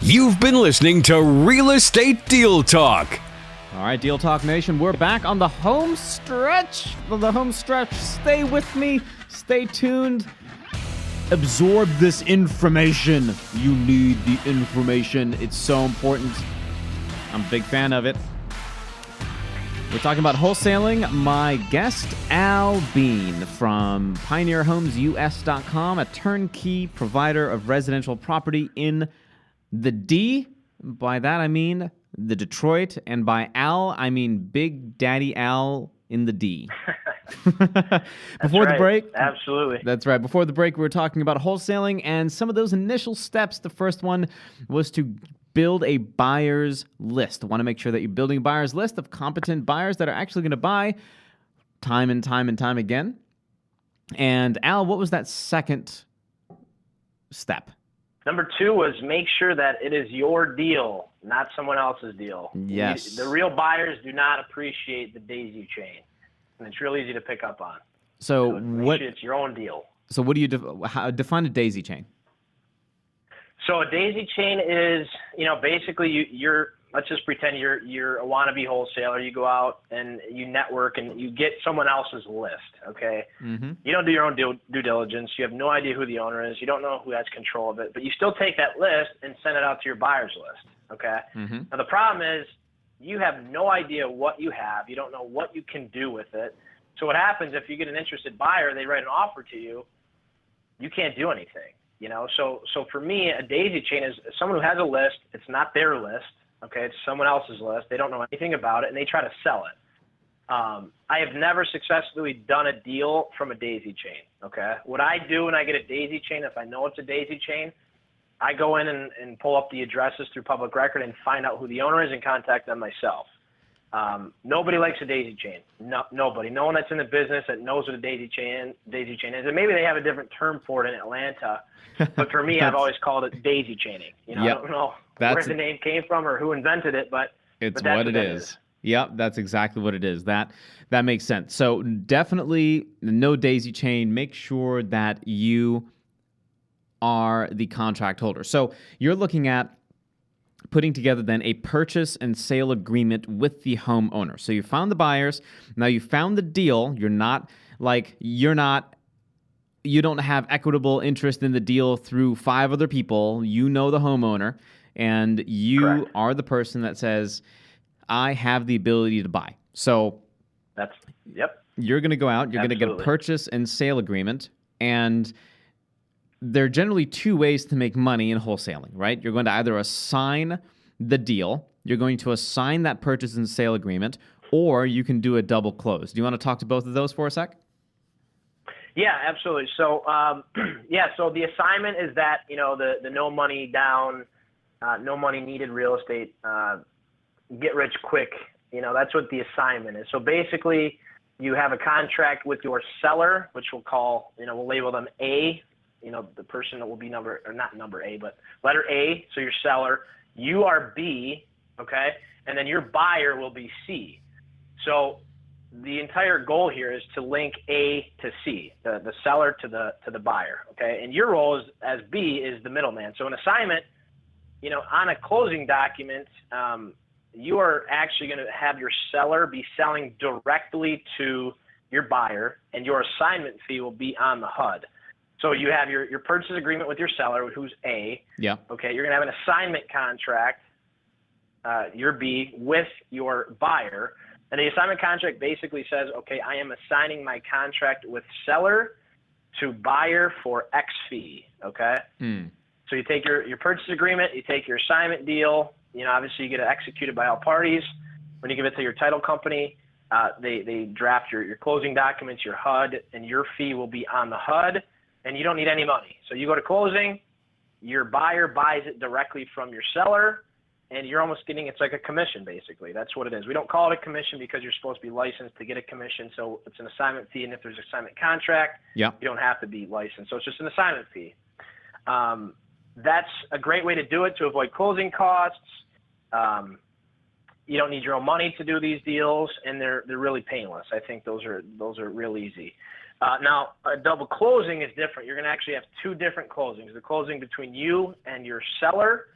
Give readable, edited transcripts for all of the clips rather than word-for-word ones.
You've been listening to Real Estate Deal Talk. All right, Deal Talk Nation, we're back on the home stretch. Stay with me. Stay tuned. Absorb this information. You need the information. It's so important. I'm a big fan of it. We're talking about wholesaling. My guest, Al Beahn from PioneerHomesUS.com, a turnkey provider of residential property in the D. By that, I mean the Detroit, and by Al, I mean Big Daddy Al in the D. Before the break, absolutely. That's right. Before the break, we were talking about wholesaling and some of those initial steps. The first one was to build a buyer's list. I want to make sure that you're building a buyer's list of competent buyers that are actually going to buy time and time and time again. And Al, what was that second step? Number 2 was make sure that it is your deal, not someone else's deal. Yes. The real buyers do not appreciate the daisy chain, and it's real easy to pick up on. So make sure it's your own deal. So what do you define a daisy chain? So a daisy chain is, basically you're let's just pretend you're a wannabe wholesaler. You go out and you network and you get someone else's list, okay? Mm-hmm. You don't do your own due diligence. You have no idea who the owner is. You don't know who has control of it. But you still take that list and send it out to your buyer's list, okay? Mm-hmm. Now, the problem is you have no idea what you have. You don't know what you can do with it. So what happens if you get an interested buyer, they write an offer to you, you can't do anything, So for me, a daisy chain is someone who has a list. It's not their list. Okay, it's someone else's list. They don't know anything about it, and they try to sell it. I have never successfully done a deal from a daisy chain, okay? What I do when I get a daisy chain, if I know it's a daisy chain, I go in and pull up the addresses through public record and find out who the owner is and contact them myself. Nobody likes a daisy chain. No, nobody. No one that's in the business that knows what a daisy chain is. And maybe they have a different term for it in Atlanta, but for me, I've always called it daisy chaining. Yep. I don't know where the name came from or who invented it, but it's that's what it is. Yep, that's exactly what it is. That makes sense. So definitely no daisy chain. Make sure that you are the contract holder. So you're looking at putting together then a purchase and sale agreement with the homeowner. So you found the buyers. Now you found the deal. You don't have equitable interest in the deal through 5 other people. You know the homeowner, and you Correct. are the person that says, I have the ability to buy. So you're going to go out, you're going to get a purchase and sale agreement, and there are generally 2 ways to make money in wholesaling, right? You're going to either assign the deal, you're going to assign that purchase and sale agreement, or you can do a double close. Do you want to talk to both of those for a sec? Yeah, absolutely. So, so the assignment is that, the no money down, no money needed real estate, get rich quick, that's what the assignment is. So basically you have a contract with your seller, which we'll call, we'll label them A, the person that will be not number A, but letter A. So your seller, you are B, okay? And then your buyer will be C. So the entire goal here is to link A to C, the seller to the buyer, okay? And your role as B is the middleman. So an assignment, on a closing document, you are actually going to have your seller be selling directly to your buyer, and your assignment fee will be on the HUD. So you have your purchase agreement with your seller, who's A. Yeah. Okay, you're going to have an assignment contract, your B, with your buyer. And the assignment contract basically says, okay, I am assigning my contract with seller to buyer for X fee, okay? So you take your purchase agreement, you take your assignment deal, obviously you get it executed by all parties. When you give it to your title company, they draft your closing documents, your HUD, and your fee will be on the HUD, and you don't need any money. So you go to closing, your buyer buys it directly from your seller, and you're almost getting, it's like a commission, basically. That's what it is. We don't call it a commission because you're supposed to be licensed to get a commission, so it's an assignment fee, and if there's an assignment contract, you don't have to be licensed. So it's just an assignment fee. That's a great way to do it to avoid closing costs. You don't need your own money to do these deals, and they're really painless. I think those are real easy. Now, a double closing is different. You're going to actually have 2 different closings: the closing between you and your seller,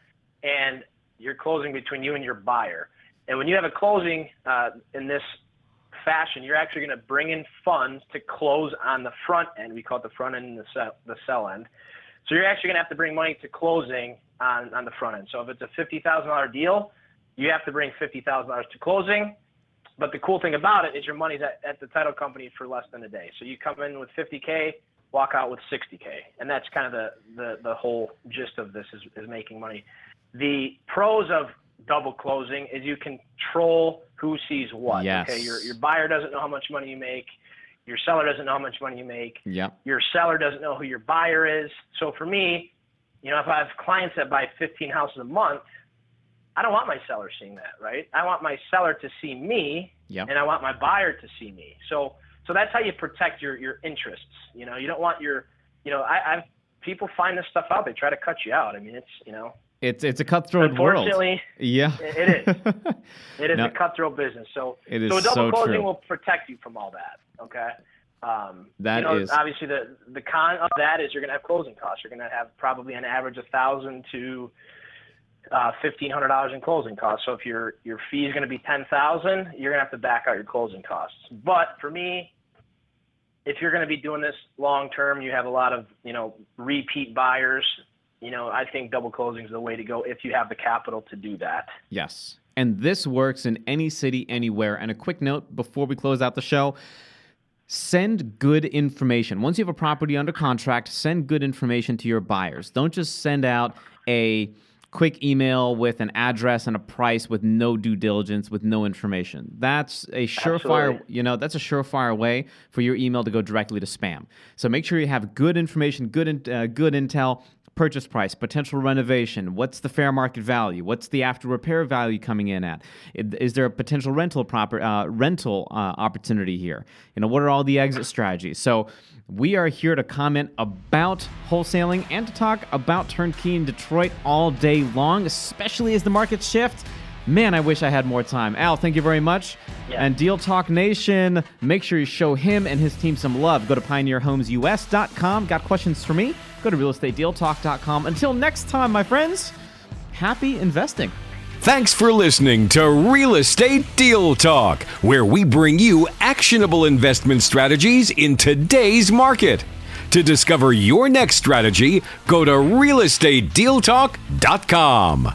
and you're closing between you and your buyer. And when you have a closing in this fashion, you're actually going to bring in funds to close on the front end. We call it the front end and the sell end. So you're actually going to have to bring money to closing on the front end. So if it's a $50,000 deal, you have to bring $50,000 to closing. But the cool thing about it is your money's at the title company for less than a day. So you come in with $50K, walk out with $60K. And that's kind of the whole gist of this is making money. The pros of double closing is you control who sees what. Yes. Okay, your buyer doesn't know how much money you make. Your seller doesn't know how much money you make. Yep. Your seller doesn't know who your buyer is. So for me, if I have clients that buy 15 houses a month, I don't want my seller seeing that, right? I want my seller to see me, Yep. and I want my buyer to see me. So that's how you protect your interests. You don't want I've people find this stuff out. They try to cut you out. I mean, It's a cutthroat world. Unfortunately, yeah, it is. It is a cutthroat business. So it is a double so closing true. will protect you from all that. Okay. That is obviously the con of that is you're going to have closing costs. You're going to have probably an average of $1,000 to $1,500 in closing costs. So if your fee is going to be $10,000, you're going to have to back out your closing costs. But for me, if you're going to be doing this long term, you have a lot of repeat buyers. I think double closing is the way to go if you have the capital to do that. Yes. And this works in any city, anywhere. And a quick note before we close out the show, send good information. Once you have a property under contract, send good information to your buyers. Don't just send out a quick email with an address and a price with no due diligence, with no information. That's a surefire, that's a surefire way for your email to go directly to spam. So make sure you have good information, good intel. Purchase price, potential renovation, what's the fair market value, what's the after repair value coming in at, is there a potential rental opportunity here, what are all the exit strategies. So we are here to comment about wholesaling and to talk about turnkey in Detroit all day long, especially as the markets shift. Man, I wish I had more time. Al, thank you very much. Yeah. And Deal Talk Nation, make sure you show him and his team some love. Go to pioneerhomesus.com. Got questions for me? Go to realestatedealtalk.com. Until next time, my friends, happy investing. Thanks for listening to Real Estate Deal Talk, where we bring you actionable investment strategies in today's market. To discover your next strategy, go to realestatedealtalk.com.